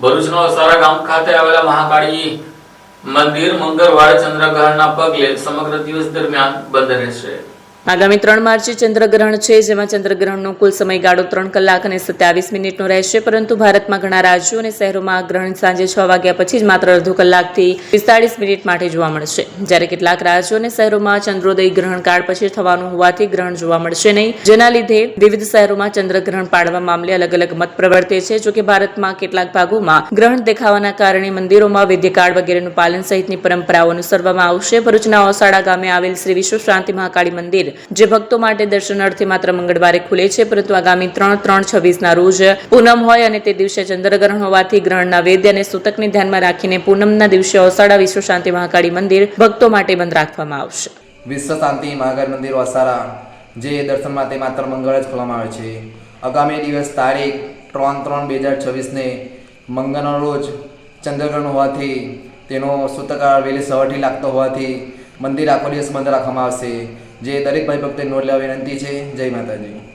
ભરૂચનો અસારા ગામ ખાતે આવેલા મહાકાળી મંદિર મંગળવારે ચંદ્રગ્રહણના પગલે સમગ્ર દિવસ દરમિયાન બંધ રહેશે। આગામી 3 માર્ચે ચંદ્રગ્રહણ છે, જેમાં ચંદ્રગ્રહણનો કુલ સમયગાળો 3 કલાક અને 27 મિનિટનો રહેશે, પરંતુ ભારતમાં ઘણા રાજ્યો અને શહેરોમાં આ ગ્રહણ સાંજે 6 વાગ્યા પછી જ માત્ર અડધો કલાકથી 45 મિનિટ માટે જોવા મળશે, જ્યારે કેટલાક રાજ્યો અને શહેરોમાં ચંદ્રોદય ગ્રહણ કાળ પછી થવાનું હોવાથી ગ્રહણ જોવા મળશે નહીં, જેના લીધે વિવિધ શહેરોમાં ચંદ્રગ્રહણ પાડવા મામલે અલગ અલગ મત પ્રવર્તે છે। જોકે ભારતમાં કેટલાક ભાગોમાં ગ્રહણ દેખાવાના કારણે મંદિરોમાં વૈદ્યકાળ વગેરેનું પાલન સહિતની પરંપરાઓ અનુસરવામાં આવશે। ભરૂચના ઓસાડા ગામે આવેલ શ્રી વિશ્વ શાંતિ મહાકાળી મંદિર જે ભક્તો માટે દર્શનાર્થે માત્ર મંગળવારે ખુલે છે, પરંતુ આગામી 3/3/26ના રોજ પૂનમ હોય અને તે દિવસે ચંદ્રગ્રહણ હોવાથી ગ્રહણના વેદ્ય અને સૂતકને ધ્યાનમાં રાખીને પૂનમના દિવસે ઓસાડા વિશ્વ શાંતિ મહાકાળી મંદિર ભક્તો માટે બંધ રાખવામાં આવશે। વિશ્વ શાંતિ મહાકાળી મંદિર ઓસારા જે દર્શન માટે માત્ર મંગળ જ ખોલવામાં આવે છે। આગામી દિવસ તારીખ 3/3/2026ને મંગળના રોજ ચંદ્રગ્રહણ હોવાથી તેનો સૂતકાળ વહેલી સવારથી લાગતો હોવાથી મંદિર આખો દિવસ બંધ રાખવામાં આવશે, જે દરેક ભાઈ ભક્તોને નોંધ લેવા વિનંતી છે। જય માતાજી।